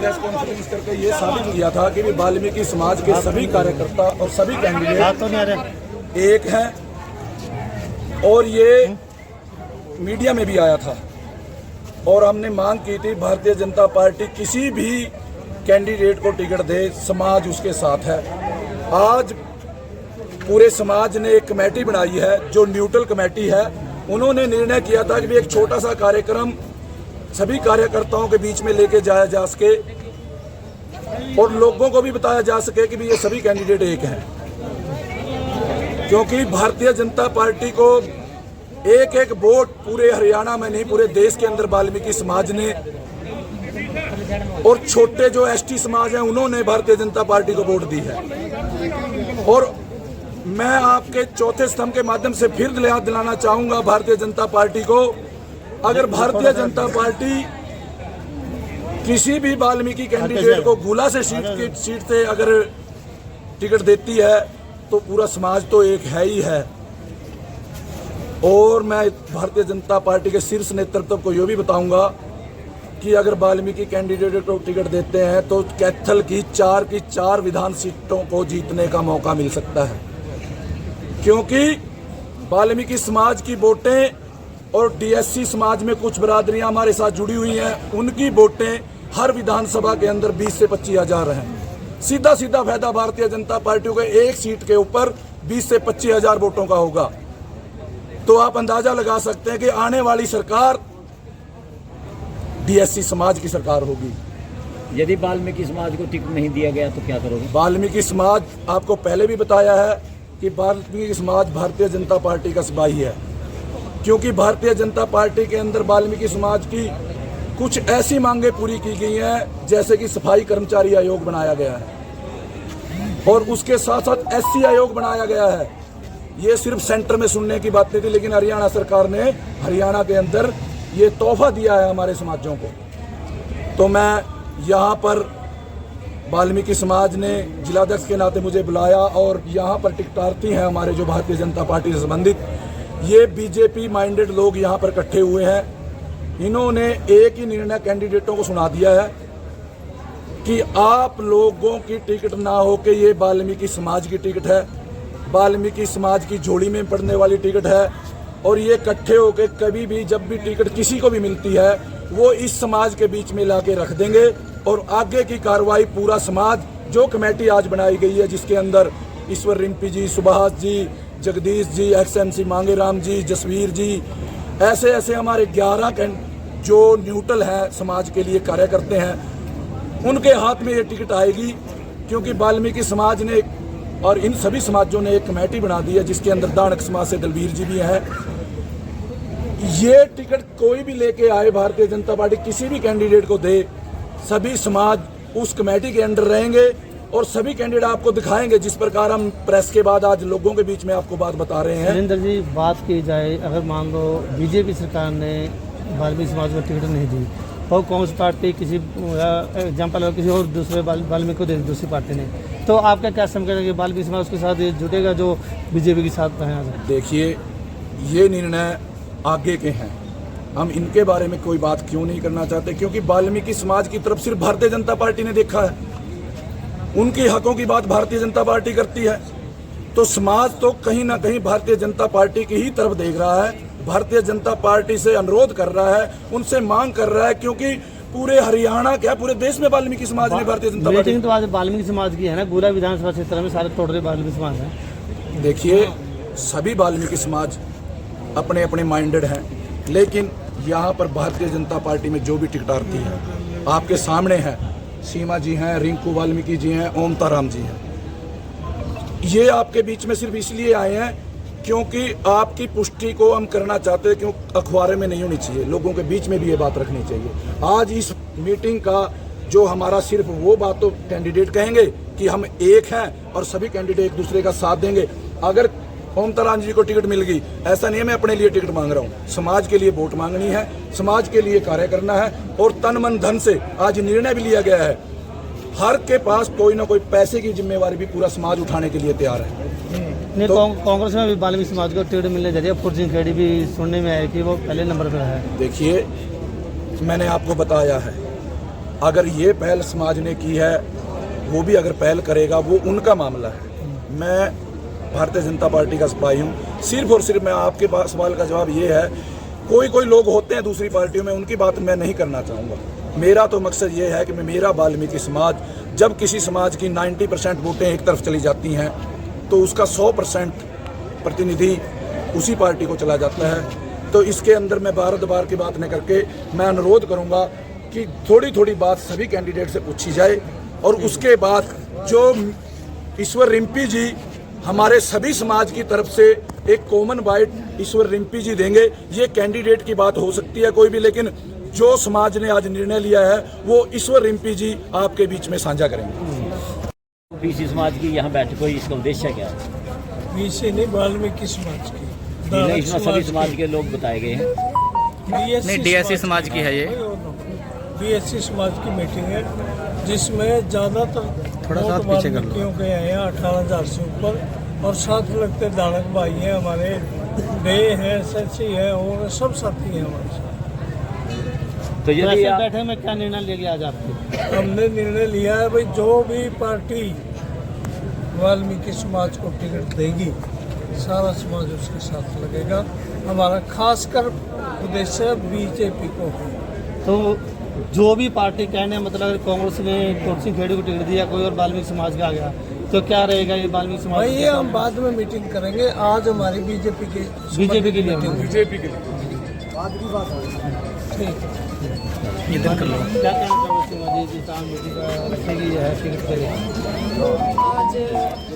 Press conference करके ये साबित किया था कि वाल्मीकि समाज के सभी कार्यकर्ता और सभी कैंडिडेट एक हैं, और ये मीडिया में भी आया था। और हमने मांग की थी भारतीय जनता पार्टी किसी भी कैंडिडेट को टिकट दे, समाज उसके साथ है। आज पूरे समाज ने एक कमेटी बनाई है जो न्यूट्रल कमेटी है। उन्होंने निर्णय किया था कि एक छोटा सा कार्यक्रम सभी कार्यकर्ताओं के बीच में लेके जाया जा सके और लोगों को भी बताया जा सके कि भी ये सभी कैंडिडेट एक हैं, क्योंकि भारतीय जनता पार्टी को एक एक वोट पूरे हरियाणा में नहीं पूरे देश के अंदर वाल्मीकि समाज ने और छोटे जो एसटी समाज हैं उन्होंने भारतीय जनता पार्टी को वोट दी है। और मैं आपके चौथे स्तंभ के माध्यम से फिर याद दिलाना चाहूंगा भारतीय जनता पार्टी को, अगर भारतीय जनता पार्टी किसी भी वाल्मीकि कैंडिडेट को गुला से सीट से अगर टिकट देती है तो पूरा समाज तो एक है ही है। और मैं भारतीय जनता पार्टी के शीर्ष नेतृत्व को यह भी बताऊंगा कि अगर वाल्मीकि कैंडिडेट को टिकट देते हैं तो कैथल की चार विधान सीटों को जीतने का मौका मिल सकता है, क्योंकि वाल्मीकि समाज की वोटें और डीएससी समाज में कुछ बरादरियां हमारे साथ जुड़ी हुई हैं, उनकी वोटें हर विधानसभा के अंदर 20 से 25 हजार हैं। सीधा फायदा भारतीय जनता पार्टी को एक सीट के ऊपर 20 से 25 हजार वोटों का होगा। तो आप अंदाजा लगा सकते हैं कि आने वाली सरकार डीएससी समाज की सरकार होगी। यदि वाल्मीकि समाज को टिकट नहीं दिया गया तो क्या करोगे? वाल्मीकि समाज, आपको पहले भी बताया है कि वाल्मीकि समाज भारतीय जनता पार्टी का सिपाही है, क्योंकि भारतीय जनता पार्टी के अंदर वाल्मीकि समाज की कुछ ऐसी मांगे पूरी की गई हैं, जैसे कि सफाई कर्मचारी आयोग बनाया गया है और उसके साथ साथ एससी आयोग बनाया गया है। ये सिर्फ सेंटर में सुनने की बात नहीं थी, लेकिन हरियाणा सरकार ने हरियाणा के अंदर ये तोहफा दिया है हमारे समाजों को। तो मैं यहाँ पर वाल्मीकि समाज ने जिलाध्यक्ष के नाते मुझे बुलाया और यहाँ पर टिकटार्थी हैं हमारे जो भारतीय जनता पार्टी से संबंधित, ये बीजेपी माइंडेड लोग यहाँ पर इकट्ठे हुए हैं। इन्होंने एक ही निर्णय कैंडिडेटों को सुना दिया है कि आप लोगों की टिकट ना हो के ये वाल्मीकि समाज की टिकट है, वाल्मीकि समाज की झोली में पड़ने वाली टिकट है, और ये इकट्ठे होकर कभी भी जब भी टिकट किसी को भी मिलती है वो इस समाज के बीच में ला के रख देंगे और आगे की कार्रवाई पूरा समाज, जो कमेटी आज बनाई गई है जिसके अंदर ईश्वर रिम्पी जी, सुभाष जी, जगदीश जी, एक्सएमसी मांगेराम जी, जसवीर जी, ऐसे हमारे 11 जो न्यूट्रल हैं समाज के लिए कार्य करते हैं, उनके हाथ में ये टिकट आएगी। क्योंकि वाल्मीकि समाज ने और इन सभी समाजों ने एक कमेटी बना दी है जिसके अंदर दानक समाज से दलवीर जी भी हैं। ये टिकट कोई भी लेके आए, भारतीय जनता पार्टी किसी भी कैंडिडेट को दे, सभी समाज उस कमेटी के अंडर रहेंगे और सभी कैंडिडेट आपको दिखाएंगे जिस प्रकार हम प्रेस के बाद आज लोगों के बीच में आपको बात बता रहे हैं। सुरेंद्र जी, बात की जाए, अगर मान लो बीजेपी सरकार ने वाल्मीकि समाज को टिकट नहीं दी और कांग्रेस पार्टी किसी एग्जाम्पल किसी और दूसरे वाल्मीकि को दे दूसरी पार्टी ने, तो आपका क्या समझेगा कि वाल्मीकि समाज उसके साथ जुटेगा जो बीजेपी के साथ है? देखिए, ये निर्णय आगे के हैं, हम इनके बारे में कोई बात क्यों नहीं करना चाहते, क्योंकि वाल्मीकि समाज की तरफ सिर्फ भारतीय जनता पार्टी ने देखा है, उनके हकों की बात भारतीय जनता पार्टी करती है। तो समाज तो कहीं ना कहीं भारतीय जनता पार्टी की ही तरफ देख रहा है, भारतीय जनता पार्टी से अनुरोध कर रहा है, उनसे मांग कर रहा है, क्योंकि पूरे हरियाणा क्या पूरे देश में वाल्मीकि समाज ने भारतीय जनता पार्टी तो आज वाल्मीकि समाज की है ना, पूरा विधानसभा क्षेत्र में सारे टोटली वाल्मीकि समाज है। देखिए, सभी वाल्मीकि समाज अपने अपने माइंडेड हैं, लेकिन यहाँ पर भारतीय जनता पार्टी में जो भी टिकटार्थी है आपके सामने है, सीमा जी हैं, रिंकू वाल्मीकि जी हैं, ओमताराम जी हैं, ये आपके बीच में सिर्फ इसलिए आए हैं क्योंकि आपकी पुष्टि को हम करना चाहते हैं, क्यों अखबारे में नहीं होनी चाहिए, लोगों के बीच में भी ये बात रखनी चाहिए। आज इस मीटिंग का जो हमारा सिर्फ वो बात तो कैंडिडेट कहेंगे कि हम एक हैं और सभी कैंडिडेट एक दूसरे का साथ देंगे। अगर ओमताराम जी को टिकट मिल गई, ऐसा नहीं है मैं अपने लिए टिकट मांग रहा हूँ, समाज के लिए वोट मांगनी है, समाज के लिए कार्य करना है और तन मन धन से आज निर्णय भी लिया गया है। हर के पास कोई ना कोई पैसे की जिम्मेवारी भी पूरा समाज उठाने के लिए तैयार है। नहीं, तो कांग्रेस में भी वाल्मीकि समाज को टिकट मिलने जा रही है, फुर्जिंग खेड़ी भी सुनने में आया कि वो पहले नंबर पर है। देखिए, मैंने आपको बताया है अगर ये पहल समाज ने की है, वो भी अगर पहल करेगा, वो उनका मामला है। मैं भारतीय जनता पार्टी का सिपाही हूँ। सिर्फ और सिर्फ मैं आपके सवाल का जवाब ये है, कोई लोग होते हैं दूसरी पार्टियों में, उनकी बात मैं नहीं करना चाहूँगा। मेरा तो मकसद ये है कि मेरा वाल्मीकि समाज, जब किसी समाज की 90% वोटें एक तरफ चली जाती हैं तो उसका 100% प्रतिनिधि उसी पार्टी को चला जाता है। तो इसके अंदर मैं बार की बात न करके मैं अनुरोध करूँगा कि थोड़ी बात सभी कैंडिडेट से पूछी जाए, और उसके बाद जो ईश्वर रिम्पी जी हमारे सभी समाज की तरफ से एक कॉमन बाइट ईश्वर रिम्पी जी देंगे। ये कैंडिडेट की बात हो सकती है कोई भी, लेकिन जो समाज ने आज निर्णय लिया है वो ईश्वर रिम्पी जी आपके बीच में साझा करेंगे। बीसी समाज की यहाँ बैठक हुई, इसका उद्देश्य क्या है? बीसी नहीं, वाल्मीकि समाज की, इसमें सभी समाज के लोग बताए गए हैं। नहीं, डीएससी समाज की है ये। बीएससी समाज की मीटिंग है जिसमें ज़्यादातर थोड़ा सा पीछे कर लो। वाल्मीकियों के आए हैं 18,000 से ऊपर, और साथ लगते दानक भाई हैं हमारे, डे हैं, सची है, और सब साथी हैं हमारे साथ। तो यदि आप बैठे में क्या निर्णय लिया गया आज आपके? हमने निर्णय लिया है भाई, जो भी पार्टी वाल्मीकि समाज को टिकट देगी सारा समाज उसके साथ लगेगा। हमारा खासकर उद्देश्य बीजेपी को है। तो जो भी पार्टी कहने मतलब कांग्रेस ने कुर्सी खेड़ी को टिकट दिया, कोई और वाल्मीकि समाज का आ गया, तो क्या रहेगा ये वाल्मीकि समाज? भाई ये हम बाद में मीटिंग करेंगे। आज हमारी बीजेपी के लिए बीजेपी के लिए ठीक है। क्या कहना चाहोगे शिवाजी जी शाम मीटिंग रखेगी है टिकट के लिए? आज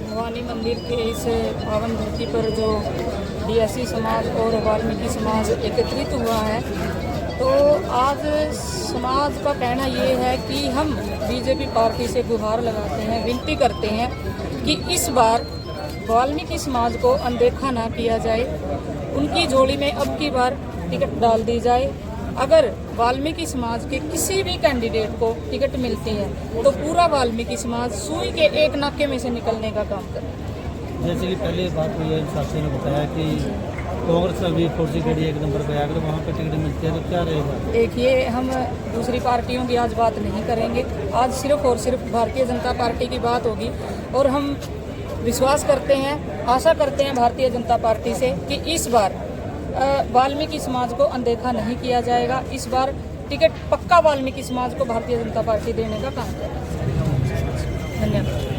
भवानी मंदिर के इस पावन धरती पर जो डीएससी समाज और वाल्मीकि समाज एकत्रित हुआ है, तो आज समाज का कहना ये है कि हम बीजेपी पार्टी से गुहार लगाते हैं, विनती करते हैं कि इस बार वाल्मीकि समाज को अनदेखा ना किया जाए, उनकी झोली में अब की बार टिकट डाल दी जाए। अगर वाल्मीकि समाज के किसी भी कैंडिडेट को टिकट मिलती है तो पूरा वाल्मीकि समाज सुई के एक नाके में से निकलने का काम करे। जैसे कि पहले बात हुई है, साथी ने बताया कि कांग्रेस में भी कुर्सी खड़ी एक नंबर पे, अगर वहाँ पे टिकट मिलती है तो क्या रहेगा? देखिए, हम दूसरी पार्टियों की आज बात नहीं करेंगे, आज सिर्फ और सिर्फ भारतीय जनता पार्टी की बात होगी। और हम विश्वास करते हैं, आशा करते हैं भारतीय जनता पार्टी से कि इस बार वाल्मीकि समाज को अनदेखा नहीं किया जाएगा। इस बार टिकट पक्का वाल्मीकि समाज को भारतीय जनता पार्टी देने का काम करेगी। धन्यवाद।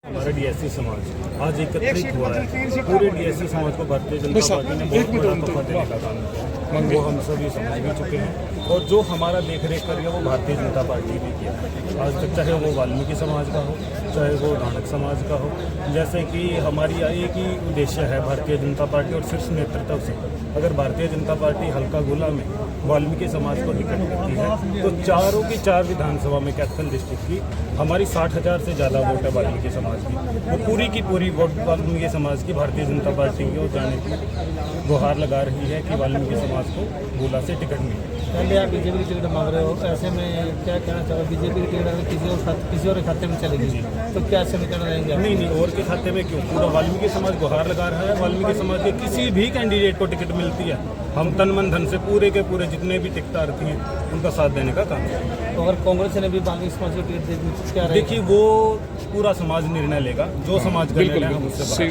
हमारा डीएससी समाज आज एकत्रित हुआ है। पूरे डीएससी समाज को भारतीय जनता पार्टी ने बहुत बड़ा तोहफा देने का काम किया, वो हम सभी समझ भी चुके हैं। और जो हमारा देख रेख करिए वो भारतीय जनता पार्टी भी किया आज तक, चाहे वो वाल्मीकि समाज का हो, चाहे वो दानक समाज का हो। जैसे कि हमारी एक ही उद्देश्य है भारतीय जनता पार्टी और शीर्ष नेतृत्व से, अगर भारतीय जनता पार्टी हल्का गोला में वाल्मीकि समाज को टिकट देती है तो चारों की चार विधानसभा में कैथल डिस्ट्रिक्ट की हमारी 60,000 से ज़्यादा वोट है वाल्मीकि समाज की। वो पूरी की पूरी वोट वाल्मीकि समाज की भारतीय जनता पार्टी की ओर जाने की गुहार लगा रही है कि वाल्मीकि समाज को गोला से टिकट मिले। पहले आप बीजेपी की टिकट मांग रहे हो, ऐसे में क्या कहना चाहोगे? बीजेपी की टिकट अगर किसी और खाते में चलेगी तो क्या समीकरण रहेंगे? नहीं, और के खाते में क्यों? पूरा वाल्मीकि समाज गुहार लगा रहा है। वाल्मीकि समाज के किसी भी कैंडिडेट को टिकट मिलती है, हम तन मन धन से पूरे के पूरे जितने भी टिकटदार हैं उनका साथ देने का काम है। तो अगर कांग्रेस ने भी वाल्मीकि समाज को टिकट दे दी तो क्या रहेगा? देखिए, वो पूरा समाज निर्णय लेगा, जो समाज का निर्णय हम उससे बाहर।